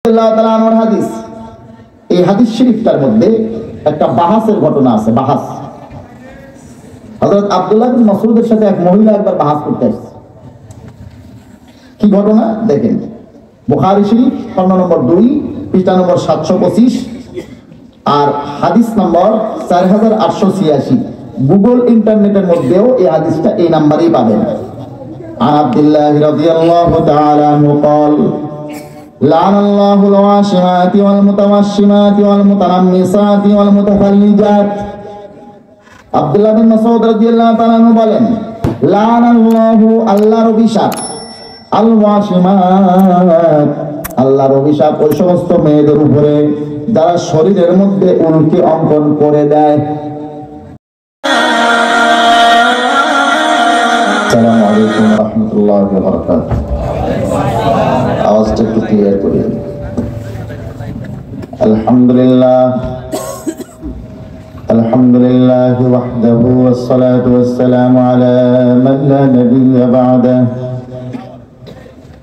রাদিয়াল্লাহু তাআলা আনহুর হাদিস। এই হাদিস শরীফটার মধ্যে একটা বাহাসের ঘটনা আছে। বাহাস, হযরত আব্দুল্লাহ বিন মাসউদের সাথে এক মহিলা একবার বাহাস করতে আসছে। কি ঘটনা দেখেন, বুখারী শরীফ খণ্ড নম্বর 2 পৃষ্ঠা নম্বর 725 আর হাদিস নম্বর 4886। গুগল ইন্টারনেটের মধ্যেও এই হাদিসটা এই নাম্বারেই পাবেন। عن عبد الله رضي الله تعالى عنه قال لعن الله الواشمات والمتوشمات والمتنمصات والمتفلجات। আব্দুল্লাহ বিন মাসউদ রাদিয়াল্লাহু তাআলা আনহু বলেন, লানাল্লাহু, আল্লাহর অভিশাপ, আল ওয়াশিমাত, আল্লাহর অভিশাপ ওই সমস্ত মেয়েদের উপরে যারা শরীরের মধ্যে উল্কি অঙ্কন করে দেয়। আসসালামু আলাইকুম ওয়া রাহমাতুল্লাহি ওয়া বারাকাতুহু। আওয়াজটা একটু ক্লিয়ার করি। আলহামদুলিল্লাহ, আলহামদুলিল্লাহি ওয়াহদাহু ওয়াসসালাতু ওয়াসসালামু আলা মান লা নাবিয়্যা বা'দাহু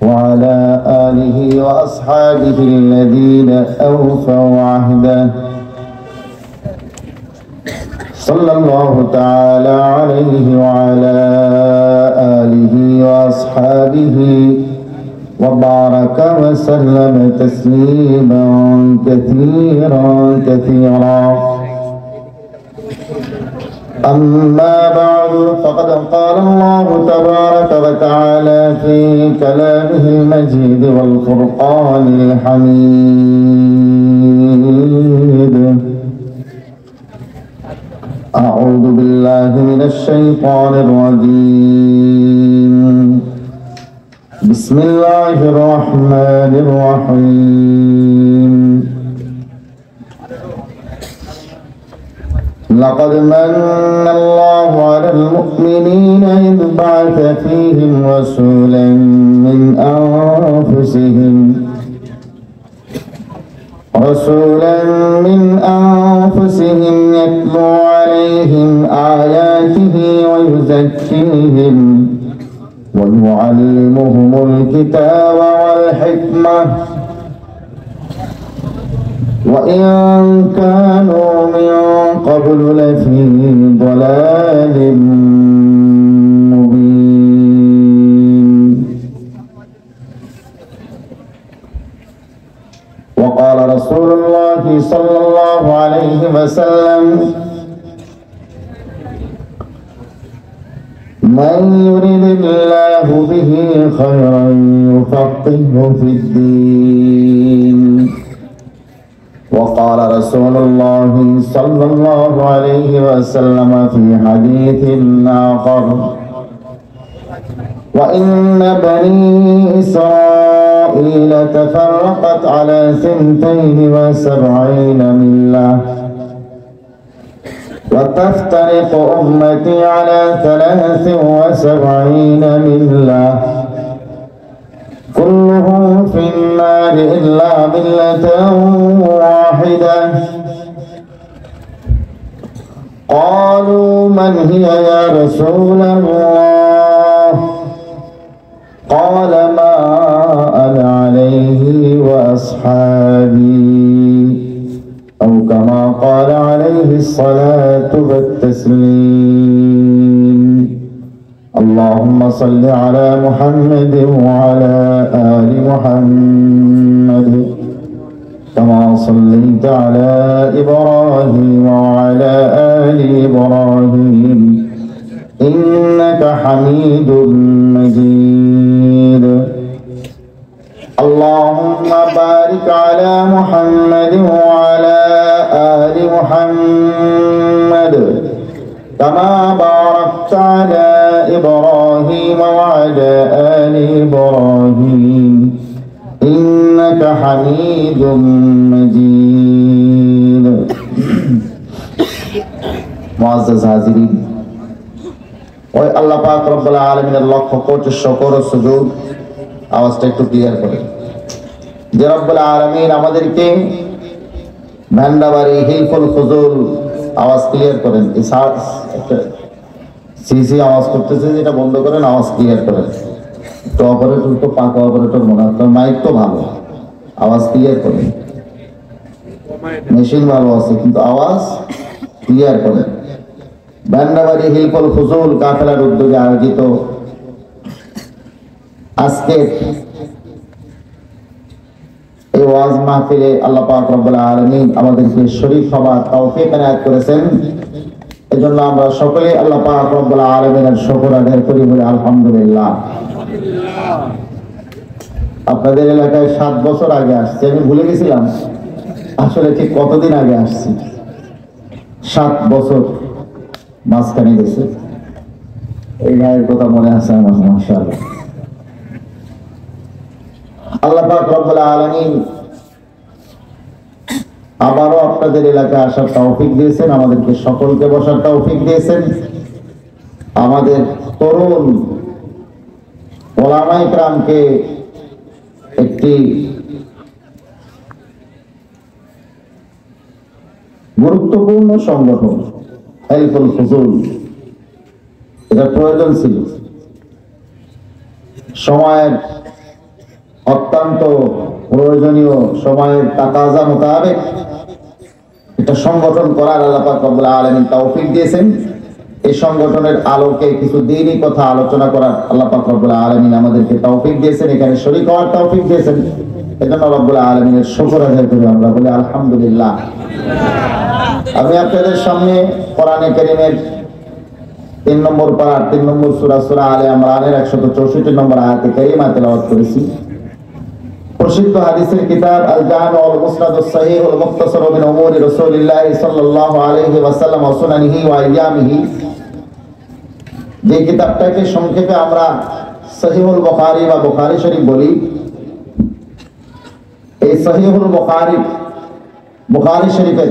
ওয়া আলা আলিহি ওয়া আসহাবিহি আল্লাযীনা আওফাউ আহদাহু সাল্লাল্লাহু তাআলা আলাইহি ওয়া আলা আলিহি ওয়া আসহাবিহি ওয়া বারাকা ওয়া সাল্লামা তাসলিমান কাসীরা। أما بعد فقد قال الله تبارك وتعالى في كلامه المجيد والفرقان الحميد: أعوذ بالله من الشيطان الرجيم، بسم الله الرحمن الرحيم. لقد من الله على المؤمنين إذ بعث فيهم رسولا من أنفسهم يتلو عليهم آياته ويزكيهم ويعلمهم الكتاب والحكمة وإن كانوا من قبل لفي ضلال مبين. وقال رسول الله صلى الله عليه وسلم: من يرد الله به خيرا يفقهه في الدين. وقال رسول الله صلى الله عليه وسلم في حديث آخر: وإن بني إسرائيل تفرقت على 72 ملة وتفترق أمتي على 73 ملة كلهم في النار إلا ملة واحدة. قالوا من هي يا رسول الله؟ قال ما أنا عليه وأصحابي، أو كما قال عليه الصلاة والتسليم. اللهم صل على محمد وعلى آل محمد كما صليت على إبراهيم وعلى آل إبراهيم إنك حميد مجيد. اللهم بارك على محمد وعلى آل محمد كما باركت على إبراهيم وعلى آل إبراهيم إنك حميد مجيد. মুআজ্জাজ হাজিরিন, ওই আল্লাহ পাক রব্বুল আলামিনের লক্ষ কোটি শুকর ও সুজুদ। আওয়াজটা একটু ক্লিয়ার করেন। যে রব্বুল আলামিন আমাদেরকে ভান্ডাবাড়ি হিলফুল ফুজুল, আওয়াজ ক্লিয়ার করেন। সিসি আওয়াজ করতেছে, যেটা বন্ধ করেন, আওয়াজ ক্লিয়ার করেন। তো অপারেটর তো পাকা অপারেটর মনে হয়, মাইক তো ভালো, আওয়াজ ক্লিয়ার করে। মেশিন ভালো আছে কিন্তু আওয়াজ ক্লিয়ার করে। বান্দাবাড়ি হিলফুল ফুজুল কাফেলার উদ্যোগে আয়োজিত আজকে এই ওয়াজ মাহফিলে আল্লাহ পাক রব্বুল আলামিন আমাদেরকে শরীক হওয়ার তৌফিক এনায়েত করেছেন। এজন্য আমরা সকলে আল্লাহ পাক রব্বুল আলামিনের শুকর আদায় করি, বলি আলহামদুলিল্লাহ। আপনাদের এলাকায় 7 বছর আগে আসছি, আমি ভুলে গেছিলাম আসলে ঠিক কতদিন আগে আসছি। 7 বছর মাঝখানে গেছে। এই ভাইয়ের কথা মনে আছে আমার, মাশাআল্লাহ। আল্লাহ পাক রব্বুল আলামিন আবারও আপনাদের এলাকায় আসার তৌফিক দিয়েছেন, আমাদেরকে সকলকে বসার তৌফিক দিয়েছেন। আমাদের তরুণ ওলামায়ে কেরামকে একটি গুরুত্বপূর্ণ সংগঠন হিলফুল ফুজুল, এটা প্রয়োজন ছিল। সময়ের অত্যন্ত প্রয়োজনীয়, সময়ের তাকাজা মোতাবেক একটা সংগঠন করার আল্লাহ পাক রব্বুল আলামিন তৌফিক দিয়েছেন। এই সংগঠনের আলোকে কিছু দ্বীনি কথা আলোচনা করার আল্লাহ পাক রব্বুল আলামিন আমাদেরকে তৌফিক দিয়েছেন, এখানে শরীক হওয়ার তৌফিক দিয়েছেন। এজন্য রব্বুল আলামিনের শুকর আদায় করি আমরা, বলি আলহামদুলিল্লাহ। আমি আপনাদের সামনে কোরআনে কারীমের 3 নম্বর পারা 3 নম্বর সূরা সূরা আলে ইমরানের 164 নম্বর আয়াতে কারীমা তেলাওয়াত করেছি। প্রসিদ্ধ হাদিসের কিতাব আল জামি ওয়াল মুসনাদ as-sahih ওয়াল মুখতাসার মিন উমুরি রাসূলিল্লাহ সাল্লাল্লাহু আলাইহি ওয়াসাল্লাম ওয়া সুনানিহি ওয়া আইয়ামিহি, যে কিতাবটাকে সংক্ষেপে আমরা সহিহুল বুখারী বা বুখারী শরীফ বলি। এই সহিহুল বুখারী শরীফের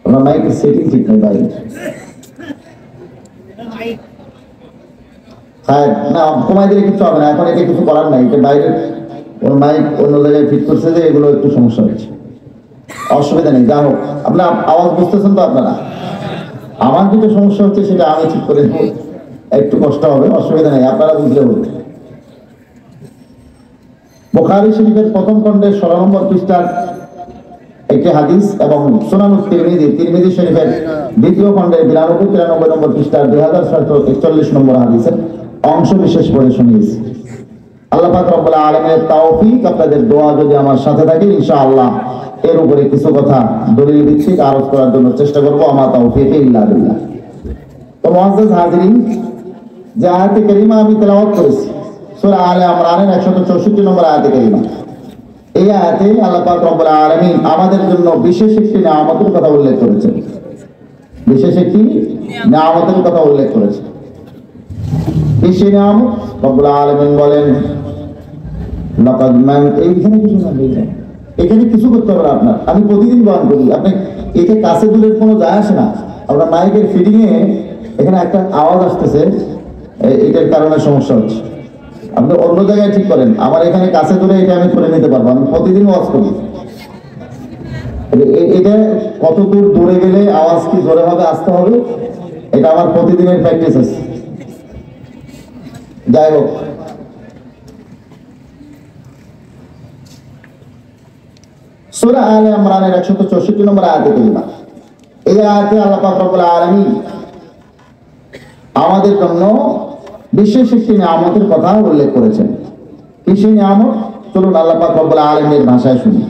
আমরা মাইকের সেটিং ঠিক নেই ভাই, হ্যাঁ না কমাই দিলে কিছু হবে না, এখন এটা কিছু করার নাই। এটা বাইরে ওর মাইক অন্য জায়গায় ফিট করছে যে এগুলো একটু সমস্যা হচ্ছে, অসুবিধা নেই। যা হোক, আপনার আওয়াজ বুঝতেছেন তো আপনারা? আমার যেটা সমস্যা হচ্ছে সেটা আমি ঠিক করে দেবো, একটু কষ্ট হবে, অসুবিধা নেই, আপনারা বুঝলে বলুন। বুখারী শরীফের প্রথম খণ্ডের 16 নম্বর পৃষ্ঠার একটি হাদিস এবং সুনানুত তিরমিজি শরীফের দ্বিতীয় খণ্ডের 92-93 নম্বর পৃষ্ঠার 2641 নম্বর হাদিসের অংশ বিশেষ পড়ে শুনিয়েছি। আল্লাহ পাক রব্বুল আলামিনের তৌফিক, আপনাদের দোয়া যদি আমার সাথে থাকে ইনশাআল্লাহ এর উপরে কিছু কথা দলিল ভিত্তিক আরোপ করার জন্য চেষ্টা করব। আমার তৌফিক ইল্লা বিল্লাহ। তো মুআজ্জাজ হাজিরিন, যে আয়াতে কারীমা আমি তেলাওয়াত করেছি সূরা আলে ইমরানের 164 নম্বর আয়াতে কারীমা, এই আয়াতে আল্লাহ পাক রব্বুল আলামিন আমাদের জন্য বিশেষ একটি নিয়ামতের কথা উল্লেখ করেছেন, বিশেষ একটি নিয়ামতের কথা উল্লেখ করেছেন। এই নিয়ামত রব্বুল আলামিন বলেন লাকাদ মান, এইখানে কিছু না, এখানে কিছু করতে হবে আপনার, আমি প্রতিদিন বয়ান করি, আপনি এটা কাছে দূরের কোনো যায় আসে না। আপনার মাইকের ফিডিং এ এখানে একটা আওয়াজ আসতেছে, এটার কারণে সমস্যা হচ্ছে। আপনি অন্য জায়গায় ঠিক করেন, আমার এখানে কাছে দূরে এটা আমি করে নিতে পারবো, আমি প্রতিদিন ওয়াজ করি। এটা কত দূর দূরে গেলে আওয়াজ কি জোরে হবে আসতে হবে, এটা আমার প্রতিদিনের প্র্যাকটিস আছে। যাই হোক, সূরা আলে ইমরানের 164 নম্বর আয়াতে কারীমা, এই আয়াতে আল্লাহ পাক রব্বুল আলামিন আমাদের জন্য বিশেষ একটি নিয়ামতের কথা উল্লেখ করেছেন। কি সেই নিয়ামত? চলুন আল্লাহ পাক রব্বুল আলামিনের ভাষায় শুনি।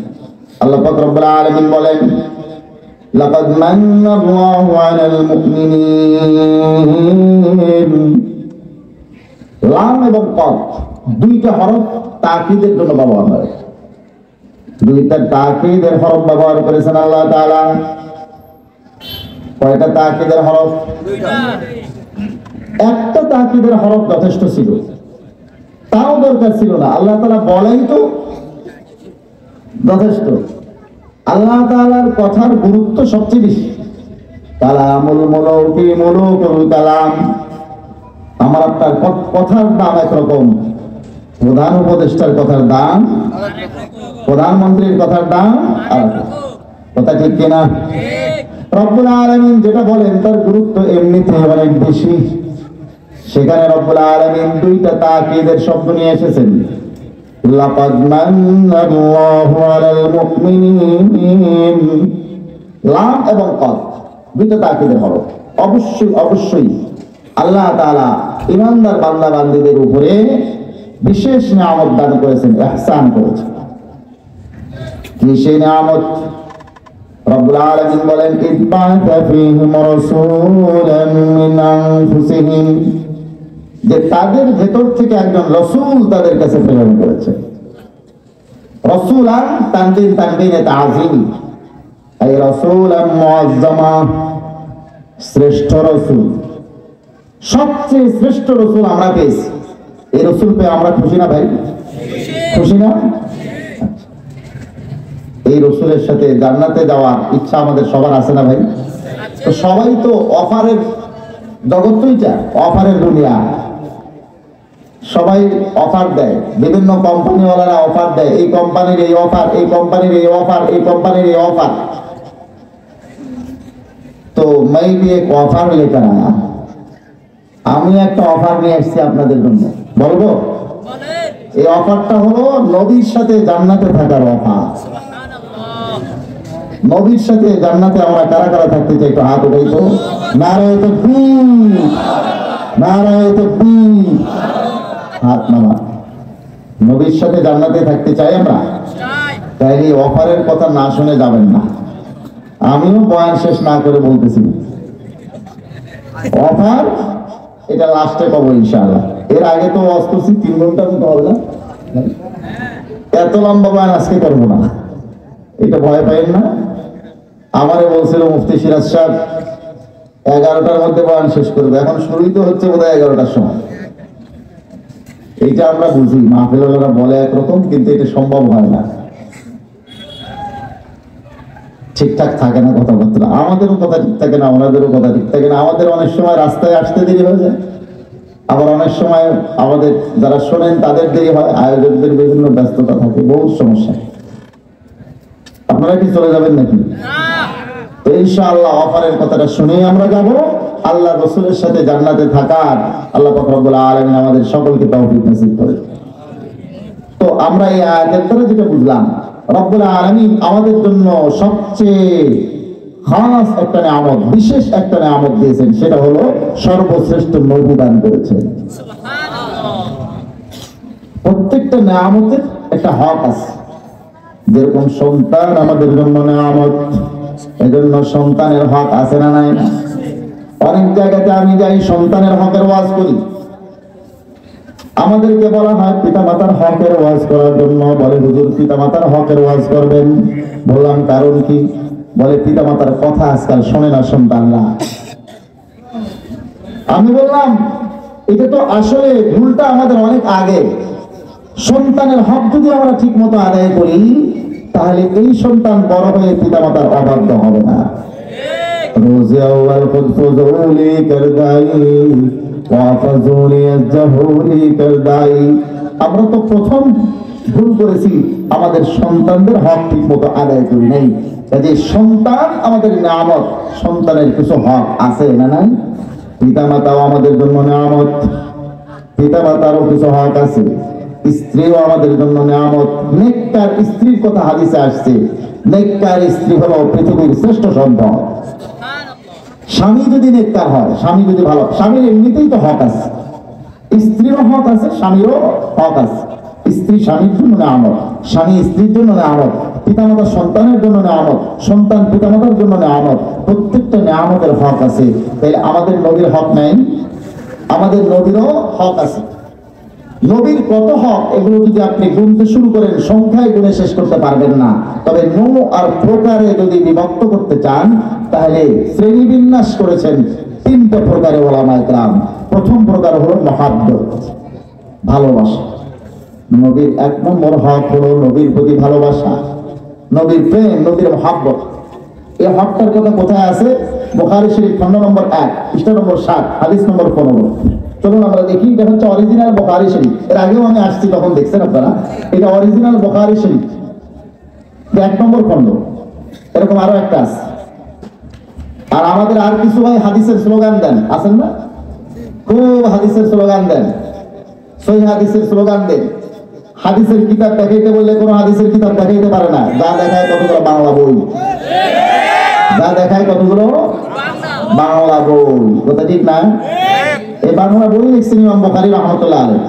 আল্লাহ পাক রব্বুল আলামিন বলেন লাকাদ মান্নাল্লাহু আলাল মুমিনিন। লাম এবং কদ দুইটা হরফ তাকিদের জন্য ব্যবহার হয়, দুইটা তাকিদের হরফ ব্যবহার করেছেন আল্লাহ তাআলা। কয়টা তাকিদের হরফ? দুইটা। একটা তাকিদের হরফ যথেষ্ট ছিল, তাও দরকার ছিল না, আল্লাহ তাআলা বলেই তো যথেষ্ট। আল্লাহ তাআলার কথার গুরুত্ব সবচেয়ে বেশি। কালামুল মুলুকি মুলুকুল কালাম, আমার আপনার কথার দাম একরকম, প্রধান উপদেষ্টার কথার দাম, প্রধানমন্ত্রীর কথার দাম আলাদা। কথা ঠিক কিনা? রব্বুল আলামিন যেটা বলেন তার গুরুত্ব এমনিতে অনেক বেশি। সেখানে রব্বুল আলামিন দুইটা তাকিদের শব্দ নিয়ে এসেছেন। লাকাদ মান্নাল্লাহু আলাল মুমিনিন। লাম এবং কদ দুটো তাকিদের হরফ। অবশ্যই অবশ্যই আল্লাহ তাআলা ঈমানদার বান্দা বান্দীদের উপরে বিশেষ নিয়ামত দান করেছেন, ইহসান করেছেন। কি সেই নিয়ামত? রব্বুল আলামিন বলেন, ইবাতা ফীহিম রাসূলান মিন আনফুসিহিম, যে তাদের ভেতর থেকে একজন রাসূল তাদের কাছে প্রেরণ করেছে। রাসূলান তানবিনে তাযীম, এই রাসূলান মুআজ্জামা, শ্রেষ্ঠ রাসূল, সবচেয়ে শ্রেষ্ঠ রাসূল আমরা পেয়েছি। এই রাসূল পেয়ে আমরা খুশি না ভাই? খুশি না? এই রাসূলের সাথে জান্নাতে যাওয়ার ইচ্ছা আমাদের সবার আছে না ভাই? তো সবাই তো অফারের জগৎ, তো এটা অফারের দুনিয়া। সবাই অফার দেয়, বিভিন্ন কোম্পানিওয়ালারা অফার দেয়, এই কোম্পানির এই অফার, এই কোম্পানির এই অফার, এই কোম্পানির এই অফার। তো मैं भी एक অফার लेकर आया, আমি একটা অফার নিয়ে এসেছি আপনাদের জন্য, বলবো? এই অফারটা হলো নবীর সাথে জান্নাতে থাকার অফার। নবীর সাথে জান্নাতে আমরা কারা কারা থাকতে চাই? একটু হাত উঠাই তো। নারায়ে তাকবীর, নারায়ে তাকবীর, হাত নামা। নবীর সাথে জান্নাতে থাকতে চাই আমরা? তাইলে অফারের কথা না শুনে যাবেন না। আমিও বয়ান শেষ না করে বলতেছি, অফার এটা লাস্টে পাবো ইনশাআল্লাহ। এর আগে তো ওয়াজ করছি 3 ঘন্টা মতো হবে না, এত লম্বা বয়ান আজকে করবো না, এটা ভয় পাইন না। আমারে বলছিল মুফতি সিরাজ সাহেব 11টার মধ্যে বয়ান শেষ করবে, এখন শুরুই তো হচ্ছে বোধহয় 11টার সময়। এইটা আমরা বুঝি, মাহফিলওয়ালারা বলে একরকম, কিন্তু এটা সম্ভব হয় না, ঠিকঠাক থাকে না কথাবার্তা। আমাদেরও কথা ঠিক থাকে না, ওনাদেরও কথা ঠিক থাকে না। আমাদের অনেক সময় রাস্তায় আসতে দেরি হয়ে যায়, আবার অনেক সময় আমাদের যারা শোনেন তাদের দেরি হয়, আয়োজকদের বিভিন্ন ব্যস্ততা থাকে, বহুত সমস্যা। আপনারা কি চলে যাবেন নাকি? তো ইনশাআল্লাহ অফারের কথাটা শুনেই আমরা যাব, আল্লাহ রাসূলের সাথে জান্নাতে থাকার আল্লাহ পাক রব্বুল আলামিন আমাদের সকলকে তৌফিক নসিব করে। তো আমরা এই আয়াতের দ্বারা যেটা বুঝলাম, রব্বুল আলামিন আমাদের জন্য সবচেয়ে খাস একটা নিয়ামত, বিশেষ একটা নিয়ামত দিয়েছেন, সেটা হলো সর্বশ্রেষ্ঠ নবী দান করেছেন। সুবহানাল্লাহ। প্রত্যেকটা নিয়ামতের একটা হক আছে। যেরকম সন্তান আমাদের জন্য নিয়ামত, এজন্য সন্তানের হক আছে না নাই? অনেক জায়গাতে আমি যাই, সন্তানের হকের ওয়াজ করি, আমাদেরকে বলা হয় পিতামাতার হকের ওয়াজ করার জন্য। বলে হুজুর পিতামাতার হকের ওয়াজ করবেন, বললাম কারণ কি? বলে পিতামাতার কথা আজকাল শোনে না সন্তানরা। আমি বললাম এটা তো আসলে ভুলটা আমাদের অনেক আগে। সন্তানের হক যদি আমরা ঠিক মতো আদায় করি, তাহলে এই সন্তান বড় হয়ে পিতামাতার অবাধ্য হবে না। রোজে আউয়াল খুদ ফজুলি করদাই ওয়া ফজুলি আজহুলি করদাই। আমরা তো প্রথম ভুল করেছি, আমাদের সন্তানদের হক ঠিক মতো আদায় করি নাই। কাজে সন্তান আমাদের নিয়ামত, সন্তানের কিছু হক আছে না নাই? পিতামাতাও আমাদের জন্য নিয়ামত, পিতামাতারও কিছু হক আছে। স্ত্রীও আমাদের জন্য নিয়ামত। নেককার স্ত্রীর কথা হাদিসে আসছে, নেককার স্ত্রী হলো পৃথিবীর শ্রেষ্ঠ সম্পদ। স্বামী যদি নেককার হয়, স্বামী যদি ভালো, স্বামীর এমনিতেই তো হক আছে, স্ত্রীরও হক আছে, স্বামীরও হক আছে। স্ত্রী স্বামীর জন্য নিয়ামত, স্বামী স্ত্রীর জন্য নিয়ামত, পিতামাতা সন্তানের জন্য নিয়ামত, সন্তান পিতামাতার জন্য নিয়ামত। প্রত্যেকটা নিয়ামতের হক আছে। তাহলে আমাদের নবীর হক নাই? আমাদের নবীরও হক আছে। নবীর কত হক, এগুলো যদি আপনি গুনতে শুরু করেন সংখ্যায় গুণে শেষ করতে পারবেন না। তবে নৌ আর প্রকারে যদি বিভক্ত করতে চান, তাহলে শ্রেণী বিন্যাস করেছেন 3টে প্রকারে ওলামায়ে কেরাম। প্রথম প্রকার হলো মহাব্বত, ভালোবাসা। নবীর 1 নম্বর হক হলো নবীর প্রতি ভালোবাসা, নবীর প্রেম, নবীর মহাব্বত। এই হকটার কথা কোথায় আছে? বুখারী শরীফ খণ্ড নম্বর 1 পৃষ্ঠা নম্বর 7 হাদিস নম্বর 15। চলুন আমরা দেখি। এটা হচ্ছে অরিজিনাল বুখারী শরীফ। এর আগেও আমি আসছি, তখন দেখছেন আপনারা। এটা অরিজিনাল বুখারী শরীফ 1 নম্বর খণ্ড। এরকম আরো একটা আছে। আর আমাদের আর কিছু ভাই হাদিসের স্লোগান দেন, আছেন না? খুব হাদিসের স্লোগান দেন, সহিহ হাদিসের স্লোগান দেন। হাদিসের কিতাব দেখাইতে বললে কোনো হাদিসের কিতাব দেখাইতে পারে না। যা দেখায় কতগুলো বাংলা বই, যা দেখায় কতগুলো বাংলা বই। কথা ঠিক না? এই বাংলা বই লিখছেন ইমাম বুখারী রাহমাতুল্লাহ আলাইহি।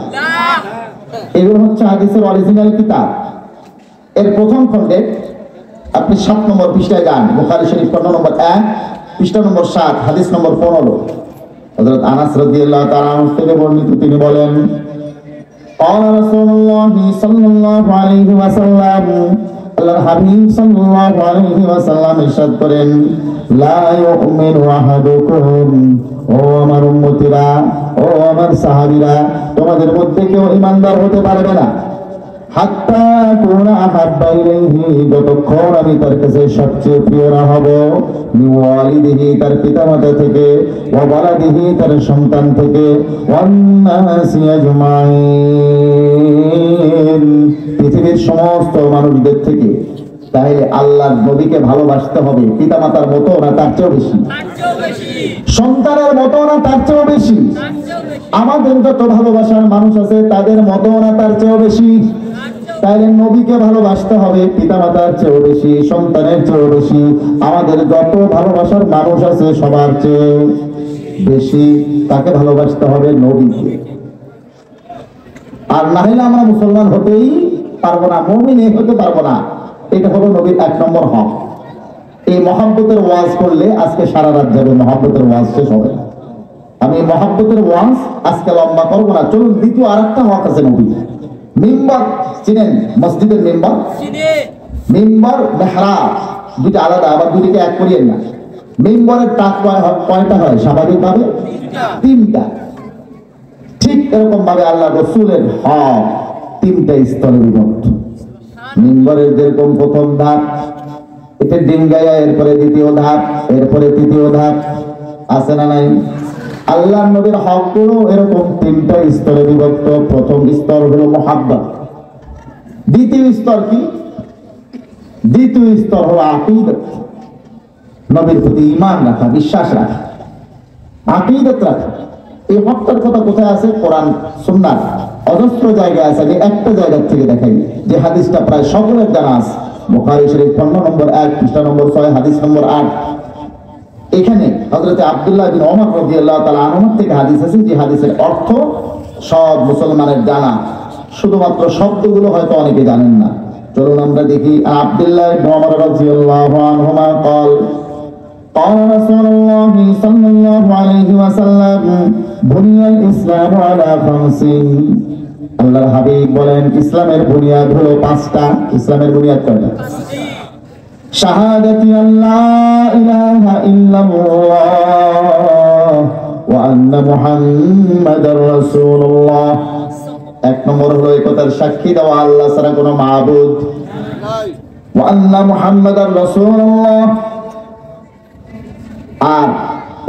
এগুলো হচ্ছে হাদিসের অরিজিনাল কিতাব। এর প্রথম খণ্ডে আপনি 7 নম্বর পৃষ্ঠায় যান, বুখারী শরীফ খণ্ড নম্বর 1 পৃষ্ঠা নম্বর 7 হাদিস নম্বর 15। হযরত আনাস রাদিয়াল্লাহু তাআলা থেকে বর্ণিত, তিনি বলেন قال رسول الله صلى الله عليه وسلم আল্লাহর হাবিব সাল্লাল্লাহু আলাইহি ওয়াসাল্লাম ইরশাদ করেন, লা ইউমিনু আহাদুকুম, ও আমার উম্মতিরা, ও আমার সাহাবীরা, তোমাদের মধ্যে কেউ ঈমানদার হতে পারবে না হাত্তা কুনা আহাব্বা ইলাইহি, যতক্ষণ আমি তার কাছে সবচেয়ে প্রিয় না হব, মিওয়ালিদিহি, তার পিতামাতা থেকে, ওয়া ওয়ালাদিহি, তার সন্তান থেকে, ওয়ান নাসি আজমাইন, পৃথিবীর সমস্ত মানুষদের থেকে। তাহলে আল্লাহর নবীকে ভালোবাসতে হবে পিতামাতার মতো না তার চেয়েও বেশি, সন্তানের মতো না তার চেয়েও বেশি, আমাদের যত ভালোবাসার মানুষ আছে তাদের মতো না তার চেয়েও বেশি। তাইলে নবীকে ভালোবাসতে হবে পিতামাতার চেয়েও বেশি, সন্তানের চেয়েও বেশি, আমাদের যত ভালোবাসার মানুষ আছে সবার চেয়ে বেশি তাকে ভালোবাসতে হবে, নবীকে। আর না হলে আমরা মুসলমান হতেই পারবো না, মুমিন হতে পারবো না। এটা হলো নবীর 1 নম্বর হক। এই মহব্বতের ওয়াজ করলে আজকে সারা রাত যাবে, মহব্বতের ওয়াজ শেষ হবে না। আমি মহব্বতের ওয়াজ আজকে লম্বা করবো না। চলুন দ্বিতীয় আরেকটা হক আছে নবী। মিম্বার চিনেন? মসজিদের মিম্বার, মিম্বার মেহরাব দুইটা আলাদা, আবার দুইটাকে এক করিয়েন না। মিম্বরের টাক কয়টা হয় স্বাভাবিকভাবে? 3টা। ঠিক এরকম ভাবে আল্লাহ রাসূলের হক 3টা স্তরে বিভক্ত। মিম্বরের যেরকম প্রথম ধাপ, এটা ডিঙ্গায়া, এরপরে দ্বিতীয় ধাপ, এরপরে তৃতীয় ধাপ, আছে না নাই? আল্লাহ নবীর হকগুলো এরকম 3টা স্তরে বিভক্ত। প্রথম স্তর হলো মুহাব্বত। দ্বিতীয় স্তর কি? দ্বিতীয় স্তর হলো আকীদত, নবীর প্রতি ঈমান রাখা, বিশ্বাস রাখা, আকীদত রাখা। এই হকটার কথা কোথায় আছে? কোরআন সুন্নাহ অজস্র জায়গায় আছে। আমি একটা জায়গা থেকে দেখাই যে হাদিসটা প্রায় সকলের জানা আছে। বুখারী শরীফ খণ্ড নম্বর 1 পৃষ্ঠা নম্বর 6 হাদিস নম্বর 8। এখানে হযরত আব্দুল্লাহ বিন ওমর রাদিয়াল্লাহু তাআলা আনহু থেকে হাদিস আছে, যে হাদিসের অর্থ সব মুসলমানের জানা, শুধুমাত্র শব্দগুলো হয়তো অনেকে জানেন না। চলুন আমরা দেখি। আব্দুল্লাহ বিন ওমর রাদিয়াল্লাহু আনহুমা قال قال رسول الله صلى الله عليه وسلم بني الاسلام على 5। আল্লাহর হাবিব বলেন ইসলামের বুনিয়াদ হলো 5টা। ইসলামের বুনিয়াদ কয়টা? শাহাদাতি আল্লাহ ইলাহা ইল্লাল্লাহ ওয়া আন্না মুহাম্মাদার রাসূলুল্লাহ। 1 নম্বর হলো এই কথার সাক্ষী দেওয়া আল্লাহ ছাড়া কোনো মাবুদ নাই, ওয়া আন্না মুহাম্মাদার রাসূলুল্লাহ, আর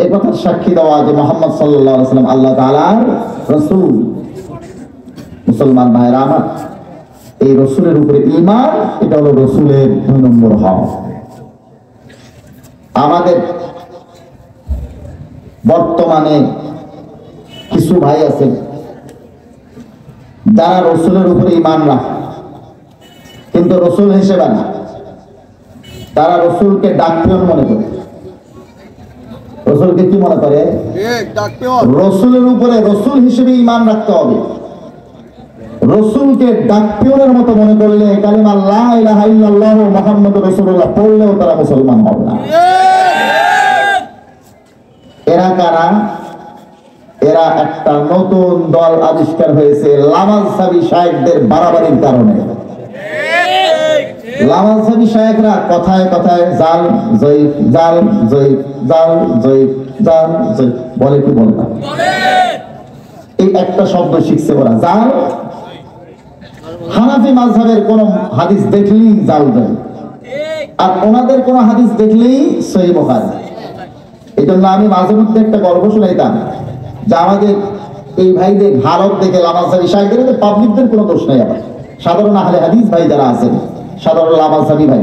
এই কথার সাক্ষী দেওয়া যে মুহাম্মদ সাল্লাল্লাহু আলাইহি ওয়াসাল্লাম আল্লাহ তাআলার রাসূল। মুসলমান ভাইরা আমার, এই রাসূলের উপরে ঈমান, এটা হলো রাসূলের 2 নম্বর হক। আমাদের বর্তমানে কিছু ভাই আছে যারা রাসূলের উপরে ঈমান রাখে কিন্তু রাসূল হিসেবে না, তারা রাসূলকে ডাকপিয়ন মনে করে। রাসূলকে কি মনে করে? রাসূলের উপরে রাসূল হিসেবে ঈমান রাখতে হবে। রাসূলকে ডাকপিয়নের মতো মনে করলে কালিমা লা ইলাহা ইল্লাল্লাহ মুহাম্মাদুর রাসূলুল্লাহ পড়লেও তারা মুসলমান হবে না। এরা কারা? এরা একটা নতুন দল আবিষ্কার হয়েছে লামাযহাবী শায়েখদের বাড়াবাড়ির কারণে। লামাযহাবী শায়েখরা কথায় কথায় জাল জয়ীফ, জাল জয়ীফ, জাল জয়ীফ, জাল জয়ীফ বলে কি বলে না? এই একটা শব্দ শিখছে ওরা, জাল। হানাফি মাযহাবের কোন হাদিস দেখলেই জাল জয়ীফ, আর ওনাদের কোন হাদিস দেখলেই সহিহ বুখারী। এই জন্য আমি মাঝে মধ্যে একটা গল্প শুনাইতাম যে আমাদের এই ভাইদের ভারত থেকে লামাযহাবী শায়েখদের, পাবলিকদের কোনো দোষ নাই। আবার সাধারণ আহলে হাদিস ভাই যারা আছেন, সাধারণ লামাযহাবী ভাই,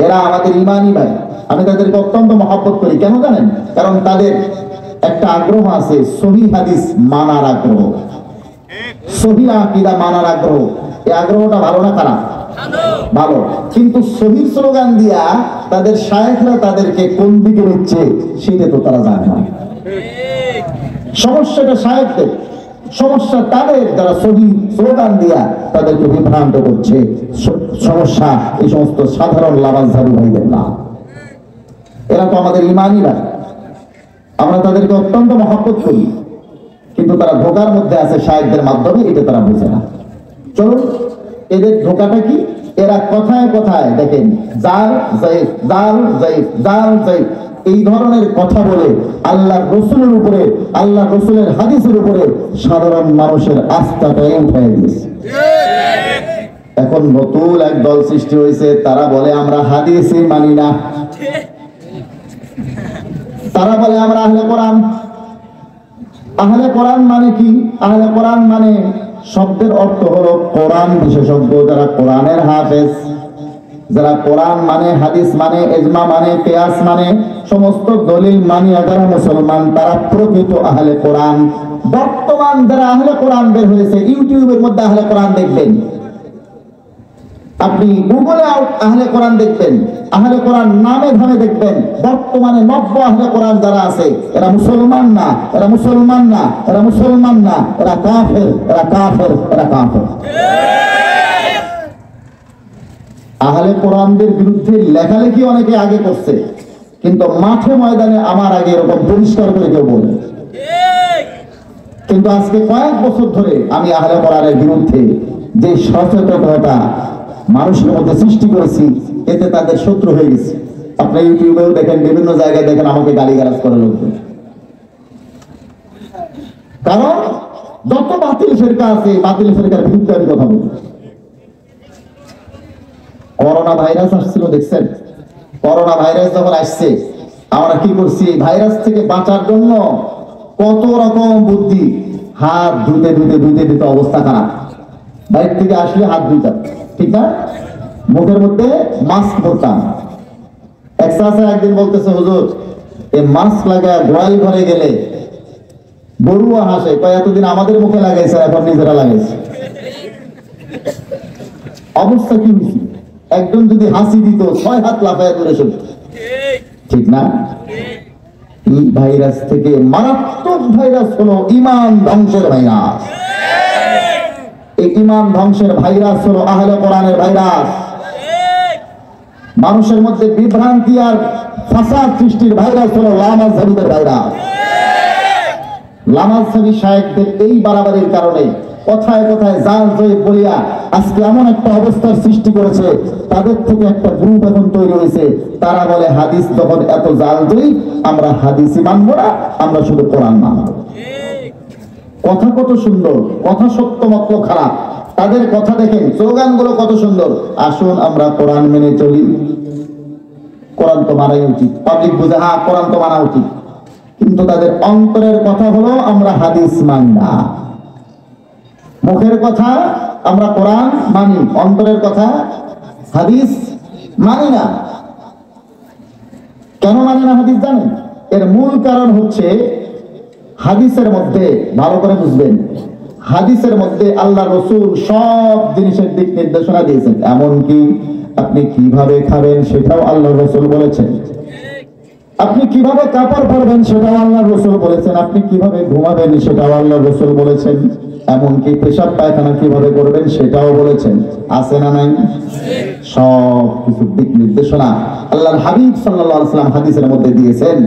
এরা আমাদের ঈমানি ভাই। আমি তাদেরকে অত্যন্ত মহব্বত করি। কেন জানেন? কারণ তাদের একটা আগ্রহ আছে সহিহ হাদিস মানার আগ্রহ। সহিহ আকীদা মানার আগ্রহ, এই আগ্রহটা ভালো না খারাপ? ভালো। কিন্তু সহিহ স্লোগান দিয়া তাদের শায়েখরা তাদেরকে কোন দিকে নিচ্ছে সেটা তো তারা জানে না। সমস্যাটা শায়েখদের, সমস্যা তাদের যারা সহিহ স্লোগান দিয়া তাদেরকে বিভ্রান্ত করছে। সমস্যা এই সমস্ত সাধারণ লামাজধারী ভাইদের না। এরা তো আমাদের ইমানই ভাই, আমরা তাদেরকে অত্যন্ত মহব্বত করি, কিন্তু তারা ধোকার মধ্যে আছে শায়েখদের মাধ্যমে, এটা তারা বুঝে না। চলুন, এদের ধোকাটা কি? এরা কথায় কথায় দেখেন জাল যায়েফ, জাল যায়েফ, জাল যায়েফ এই ধরনের কথা বলে আল্লাহর রাসূলের উপরে, আল্লাহর রাসূলের হাদিসের উপরে সাধারণ মানুষের আস্থাটাই উঠায় দিয়েছে। এখন নতুন এক দল সৃষ্টি হয়েছে, তারা বলে আমরা হাদিসই মানি না, তারা বলে আমরা আহলে কোরআন। আহলে কোরআন মানে কি? আহলে কোরআন মানে শব্দের অর্থ হলো কোরআন বিশেষজ্ঞ, যারা কোরআনের হাফেজ, যারা কোরআন মানে, হাদিস মানে, ইজমা মানে, কিয়াস মানে, সমস্ত দলিল মানিয়া যারা মুসলমান, তারা প্রকৃত আহলে কোরআন। বর্তমান যারা আহলে কোরআন বের হয়েছে, ইউটিউবের মধ্যে আহলে কোরআন দেখবেন, আপনি গুগলে আহলে কোরআন দেখবেন, আহলে কোরআন নামে ধামে দেখবেন। বর্তমানে নব্য আহলে কোরআন যারা আছে, এরা মুসলমান না, এরা মুসলমান না, এরা মুসলমান না, এরা কাফের, এরা কাফের, এরা কাফের। আহলে কোরআনদের বিরুদ্ধে লেখালেখি অনেকে আগে করছে, কিন্তু মাঠে ময়দানে আমার আগে এরকম পরিষ্কার করে কেউ বলে। কিন্তু আজকে কয়েক বছর ধরে আমি আহলে কোরআনের বিরুদ্ধে যে সচেতনতা মানুষের মধ্যে সৃষ্টি করেছি, এতে তাদের শত্রু হয়ে গেছে। আপনি ইউটিউবেও দেখেন, বিভিন্ন জায়গায় দেখেন আমাকে গালিগালাজ করে লোকজন। কারণ যত বাতিল ফেরকা আছে, বাতিল ফেরকার বিরুদ্ধে আমি কথা বলি। করোনা ভাইরাস আসছিল, দেখছেন? করোনা ভাইরাস যখন আসছে, আমরা কি করছি? ভাইরাস থেকে বাঁচার জন্য কত রকম বুদ্ধি, হাত ধুতে ধুতে ধুতে ধুতে অবস্থা খারাপ, বাইরে থেকে আসলে হাত ধুতাম, ঠিক না? মুখের মধ্যে মাস্ক পরতাম। একদিন বলতেছে, হুজুর এই মাস্ক লাগায় গোয়াল ঘরে গেলে গরুও হাসে, কয় এতদিন আমাদের মুখে লাগাইছে, এখন নিজেরা লাগাইছে। অবস্থা কি হয়েছে? একজন যদি হাসি দিত 6 হাত লাফায় দূরে সরত, ঠিক না? এই ভাইরাস থেকে মারাত্মক ভাইরাস হলো ইমান ধ্বংসের ভাইরাস। এই ইমান ধ্বংসের ভাইরাস হলো আহলে কোরআনের ভাইরাস। মানুষের মধ্যে বিভ্রান্তি আর ফাসাদ সৃষ্টির ভাইরাস হলো লামাজহাবিদের ভাইরাস। লামাজহাবি শায়েখদের এই বাড়াবাড়ির কারণে কথায় কথায় জাল জয়ী বলিয়া আজকে এমন একটা অবস্থার সৃষ্টি করেছে, তাদের থেকে একটা গ্রুপ এখন তৈরি হয়েছে। তারা বলে হাদিস যখন এত জাল জয়ী, আমরা হাদিসই মানব না, আমরা শুধু কোরআন মানব। কথা কত সুন্দর, কথা সত্য মাত্র খারাপ। তাদের কথা দেখেন, স্লোগানগুলো কত সুন্দর। আসুন আমরা কোরআন মেনে চলি, কোরআন তো মানাই উচিত। পাবলিক বুঝে হ্যাঁ কোরআন তো মানা উচিত, কিন্তু তাদের অন্তরের কথা হলো আমরা হাদিস মানি না। মুখের কথা আমরা কোরআন মানি, অন্তরের কথা হাদিস মানি না। কেন মানি না হাদিস জানেন? এর মূল কারণ হচ্ছে হাদিসের মধ্যে, ভালো করে বুঝবেন, হাদিসের মধ্যে আল্লাহ রাসূল সব জিনিসের দিক নির্দেশনা দিয়েছেন। এমনকি আপনি কিভাবে খাবেন সেটাও আল্লাহ রাসূল বলেছেন, আপনি কিভাবে কাপড় পরবেন সেটাও আল্লাহ রাসূল বলেছেন, আপনি কিভাবে ঘুমাবেন সেটাও আল্লাহ রাসূল বলেছেন, এমনকি পেশাব পায়খানা কিভাবে করবেন সেটাও বলেছেন। আছে না নাই? সব কিছু দিক নির্দেশনা আল্লাহর হাবিব সাল্লাল্লাহু আলাইহি ওয়াসাল্লাম হাদিসের মধ্যে দিয়েছেন।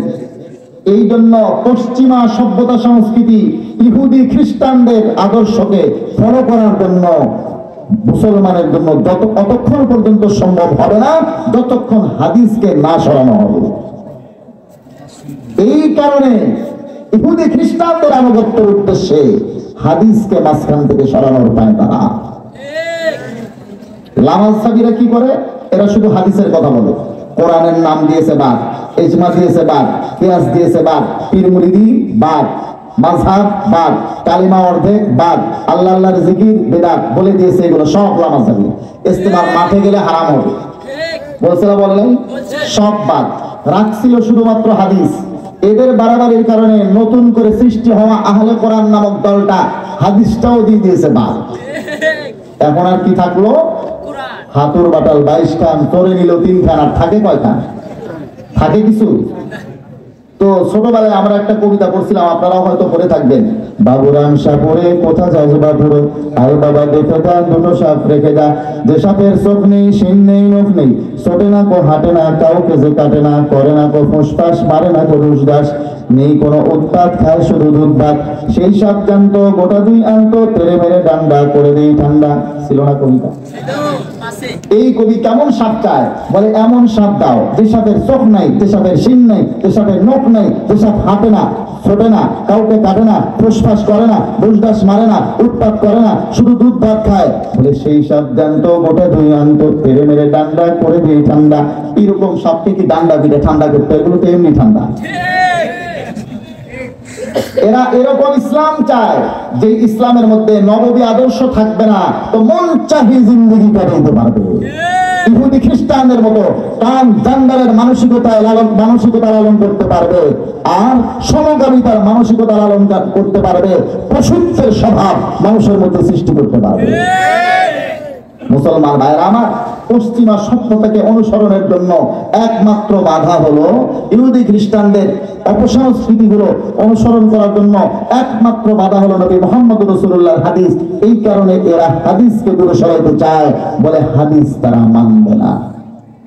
এই জন্য পশ্চিমা সভ্যতা সংস্কৃতি, ইহুদি খ্রিস্টানদের আদর্শকে ফলো করার জন্য মুসলমানের জন্য ততক্ষণ পর্যন্ত সম্ভব হবে না যতক্ষণ হাদিসকে না সরানো হবে। এই কারণে ইহুদি খ্রিস্টানদের আনুগত্যের উদ্দেশ্যে হাদিসকে মাঝখান থেকে সরানোর উপায় তারা। লামাজহাবিরা কি করে? এরা শুধু হাদিসের কথা বলে, কোরআনের নাম দিয়েছে বাদ, ইজমা দিয়েছে বাদ, কিয়াস দিয়েছে বাদ, পীর মুরিদি বাদ, মাযহাব বাদ, কালিমা অর্ধেক বাদ, আল্লাহ আল্লাহর জিকির বিদআত বলে দিয়েছে। এগুলো সব লামাজহাবি। ইস্তেমার মাঠে গেলে হারাম হবে বলছিল, বললেন সব বাদ, রাখছিল শুধুমাত্র হাদিস। এদের বাড়াবাড়ির কারণে নতুন করে সৃষ্টি হওয়া আহলে কোরআন নামক দলটা হাদিসটাও দিয়ে দিয়েছে বাদ। এখন আর কি থাকলো? হাতুর বাটাল 22 খান, তোরে নিল 3 খান, আর থাকে কয় খান? থাকে কিছু? তো ছোটবেলায় আমরা একটা কবিতা পড়ছিলাম, আপনারাও হয়তো পড়ে থাকবেন। বাবুরাম সাপুরে কোথা যাস বাবুরে, আরে বাবা দেখে যা দুটো সাপ রেখে যা, যে সাপের চোখ নেই শিং নেই নখ নেই, ছোটে না কো হাঁটে না কাউকে যে কাটে না, করে না কো ফুসফাস মারে না কো রুশদাস, নেই কোনো উৎপাত খায় শুধু দুধ ভাত, সেই সাপ জানতো গোটা দুই আনতো, তেরে মেরে ডান্ডা করে দেই ঠান্ডা। ছিল না কবিতা? এই কবি কেমন সাপ চায়? বলে এমন সাপ দাও যে সাপের চোখ নাই, যে সাপের শিং নাই, যে সাপের নখ নাই, যে সাপ হাঁটে না ছোটে না কাউকে কাটে না ফুসফাস করে না বুসডাস মারে না উৎপাত করে না শুধু দুধ ভাত খায়, বলে সেই সাপ জানতো গোটা দুই আনতো, তেরে মেরে ডান্ডা করে দিয়ে ঠান্ডা। এরকম সাপকে কি ডান্ডা দিলে ঠান্ডা করতে? এগুলো তো এমনি ঠান্ডা। এরা এরকম ইসলাম চায় যে ইসলামের মধ্যে নববী আদর্শ থাকবে না, তো মন চাহি জিন্দগি কাটাইতে পারবে। ইহুদি খ্রিস্টানদের মতো ট্রান্সজেন্ডারের মানসিকতা লালন করতে পারবে, আর সমকামিতার মানসিকতা লালন করতে পারবে, পশুত্বের স্বভাব মানুষের মধ্যে সৃষ্টি করতে পারবে। মুসলমান ভাইরা আমার, পশ্চিমা সভ্যতাকে অনুসরণের জন্য একমাত্র বাধা হলো ইহুদি খ্রিস্টানদের অপসংস্কৃতিগুলো অনুসরণ করার জন্য একমাত্র বাধা হলো নবী মুহাম্মদ রাসূলুল্লাহর হাদিস। এই কারণে এরা হাদিসকে দূরে সরাইতে চায়, বলে হাদিস তারা মানবে না।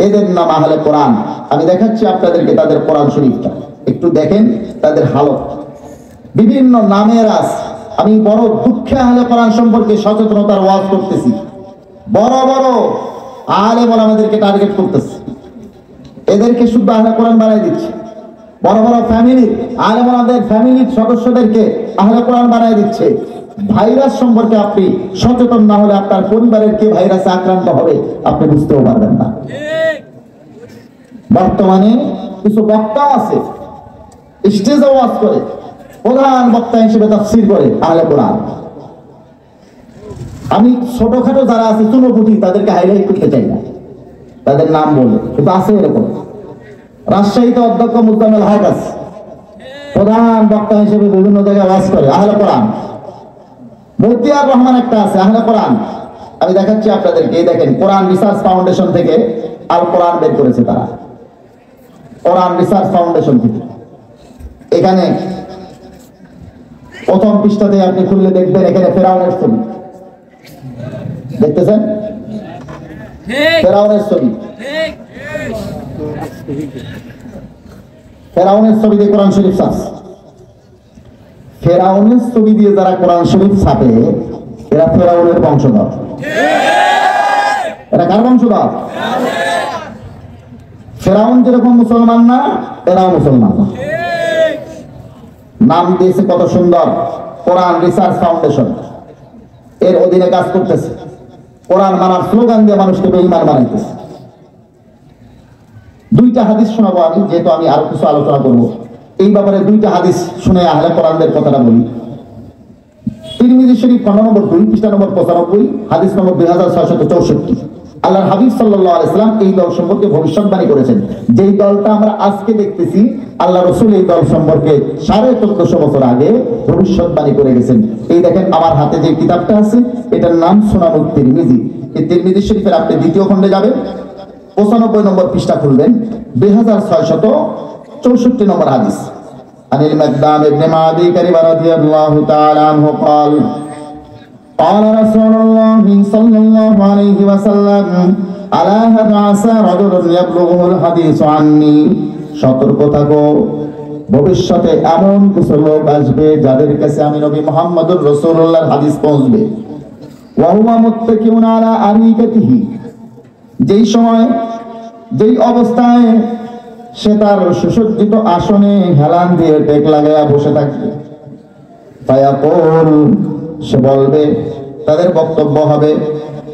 এদের নাম আহলে কোরআন। আমি দেখাচ্ছি আপনাদেরকে তাদের কোরআন শরীফটা, একটু দেখেন তাদের হালত। বিভিন্ন নামের আছে। আমি বড় দুঃখে আহলে কোরআন সম্পর্কে সচেতনতার ওয়াজ করতেছি। বড় বড় আলেম ওলামাদেরকে টার্গেট করতেছে, এদেরকে শুদ্ধ আহলে কোরআন বানাই দিচ্ছে। বড় বড় ফ্যামিলি আলেম ওলামাদের ফ্যামিলির সদস্যদেরকে আহলে কোরআন বানাই দিচ্ছে। ভাইরাস সম্পর্কে আপনি সচেতন না হলে আপনার পরিবারের কে ভাইরাসে আক্রান্ত হবে আপনি বুঝতেও পারবেন না। বর্তমানে কিছু বক্তা আছে, স্টেজে ওয়াজ করে, প্রধান বক্তা হিসেবে তাফসীর করে আহলে কোরআন। আমি ছোটখাটো যারা আছে চুনোপুটি তাদেরকে হাইলাইট করতে চাই না, তাদের নাম বলে, কিন্তু আছে এরকম। রাজশাহীতে অধ্যক্ষ মুজাম্মেল হক আছে, প্রধান বক্তা হিসেবে বিভিন্ন জায়গায় ওয়াজ করে আহলে কোরআন। মতিয়ার রহমান একটা আছে আহলে কোরআন। আমি দেখাচ্ছি আপনাদেরকে, এই দেখেন কোরআন রিসার্চ ফাউন্ডেশন থেকে আল কোরআন বের করেছে তারা, কোরআন রিসার্চ ফাউন্ডেশন থেকে। এখানে প্রথম পৃষ্ঠাতে আপনি খুললে দেখবেন এখানে ফেরাউনের ছবি দেখতেছেন, ফেরাউনের ছবি, ফেরাউনের ছবি দিয়ে কোরআন শরীফ ছাপে। ফেরাউনের ছবি দিয়ে যারা কোরআন শরীফ ছাপে এরা ফেরাউনের বংশধর। এরা কার বংশধর? ফেরাউন যেরকম মুসলমান না, এরাও মুসলমান না। নাম দিয়েছে কত সুন্দর, কোরআন রিসার্চ ফাউন্ডেশন। এর অধীনে কাজ করতেছে, কোরআন মানার স্লোগান দিয়ে মানুষকে বেঈমান বানাইতেছে। দুইটা হাদিস শোনাবো আমি, যেহেতু আমি আরো কিছু আলোচনা করব এই ব্যাপারে। দুইটা হাদিস শুনে আহলে কোরআনদের কথাটা বলি। তিরমিজি শরীফ 15 নম্বর 2 পৃষ্ঠা নম্বর 95, হাদিস নম্বর 2664। আল্লাহর হাবিব সাল্লাল্লাহু আলাইহি সাল্লাম এই দল সম্পর্কে ভবিষ্যৎবাণী করেছেন। যেই দলটা আমরা আজকে দেখতেছি, আল্লাহ রাসূল এই দল সম্পর্কে 1450 বছর আগে ভবিষ্যৎবাণী করে গেছেন। এই দেখেন আমার হাতে যে কিতাবটা আছে, এটার নাম সুনানুত তিরমিজি। এই তিরমিজি শরীফের আপনি দ্বিতীয় খণ্ডে যাবেন, 95 নম্বর পৃষ্ঠা খুলবেন, 2664 নম্বর হাদিস। আনিল মাকদাম ইবনে মাদি কারিম রাদিয়াল্লাহু তাআলা আনহু قال قال رسول الله صلى الله عليه وسلم الا هل عسى رجل يبلغه الحديث عني সতর্ক থাকো, ভবিষ্যতে এমন কিছু লোক আসবে যাদের কাছে আমি নবী মুহাম্মদুর রাসূলুল্লাহর হাদিস পৌঁছবে। ওয়া হুয়া মুত্তাকিউন আলা আরিকাতিহি, যেই সময় যেই অবস্থায় সে তার সুসজ্জিত আসনে হেলান দিয়ে টেক লাগায়া বসে থাকবে। ফায়াকুল, সে বলবে, তাদের বক্তব্য হবে,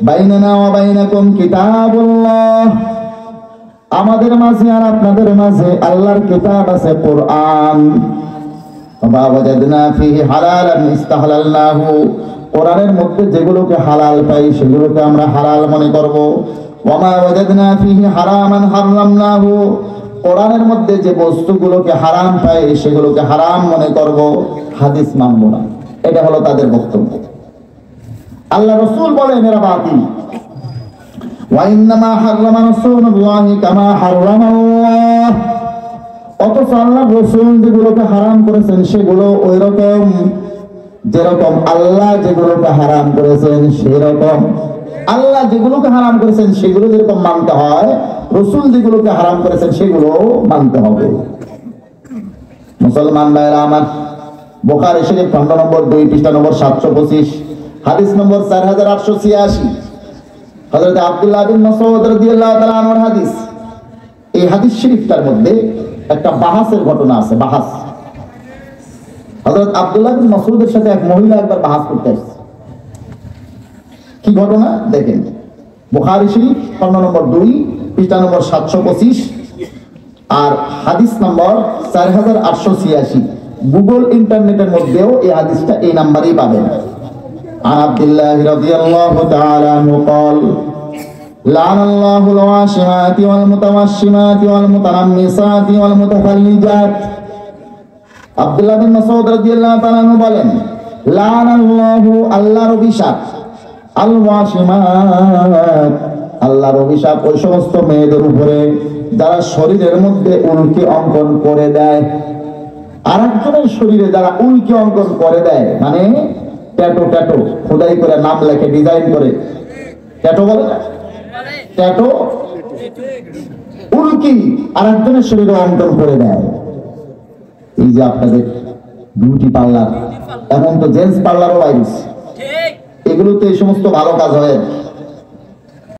বাইনানা ওয়া বাইনাকুম কিতাবুল্লাহ, আমাদের মাঝে আর আপনাদের মাঝে আল্লাহর কিতাব আছে কোরআন। ওয়া ওয়াজাদনা ফীহি হালালান ইস্তাহলালনাহু, কোরআনের মধ্যে যেগুলোকে হালাল পাই সেগুলোকে আমরা হালাল মনে করব। ওয়া মা ওয়াজাদনা ফীহি হারামান হারামনাহু, কোরআনের মধ্যে যে বস্তুগুলোকে হারাম পাই সেগুলোকে হারাম মনে করব, হাদিস মানব না। এটা হলো তাদের বক্তব্য। আল্লাহ রাসূল বলেন এরা বাতিল। ওয়া ইন্নামা হারামা রাসূলুল্লাহি কামা হারামাল্লাহ, অথচ আল্লাহ রাসূল যেগুলোকে হারাম করেছেন সেগুলো ওই রকম যেরকম আল্লাহ যেগুলোকে হারাম করেছেন সেরকম। আল্লাহ যেগুলোকে হারাম করেছেন সেগুলো যেরকম মানতে হয়, রাসূল যেগুলোকে হারাম করেছেন সেগুলো মানতে হবে। মুসলমান ভাইরা আমার, বুখারী শরীফ খণ্ড নম্বর 2 পৃষ্ঠা নম্বর 725, হাদিস নম্বর 4886, হযরত আব্দুল্লাহ বিন মাসউদ রাদিয়াল্লাহু তাআলা আনহুর হাদিস। এই হাদিস শরীফটার মধ্যে একটা বাহাসের ঘটনা আছে। বাহাস, হযরত আব্দুল্লাহ বিন মাসউদের সাথে এক মহিলা একবার বাহাস করতে আসছে। কি ঘটনা দেখেন, বুখারী শরীফ খণ্ড নম্বর 2 পৃষ্ঠা নম্বর 725 আর হাদিস নম্বর 4886। গুগল ইন্টারনেটের মধ্যেও এই হাদিসটা এই নাম্বারেই পাবেন। عن عبد الله رضي الله تعالى عنه قال لعن الله الواشمات والمتوشمات والمتنمصات والمتفلجات। আব্দুল্লাহ বিন মাসউদ রাদিয়াল্লাহু তাআলা আনহু বলেন, লান আল্লাহু, আল্লাহর অভিশাপ, আল ওয়াশিমাত, আল্লাহর অভিশাপ ওই সমস্ত মেয়েদের উপরে যারা শরীরের মধ্যে উল্কি অঙ্কন করে দেয়। আরেকজনের শরীরে যারা উল্কি অঙ্কন করে দেয়, মানে ট্যাটু ট্যাটু খোদাই করে নাম লেখে ডিজাইন করে, ট্যাটু বলে না, ট্যাটু উল্কি আরেকজনের শরীরে অঙ্কন করে দেয়। এই যে আপনাদের বিউটি পার্লার, এখন তো জেন্টস পার্লারও বাইরে, এগুলো তো এই সমস্ত ভালো কাজ হয়।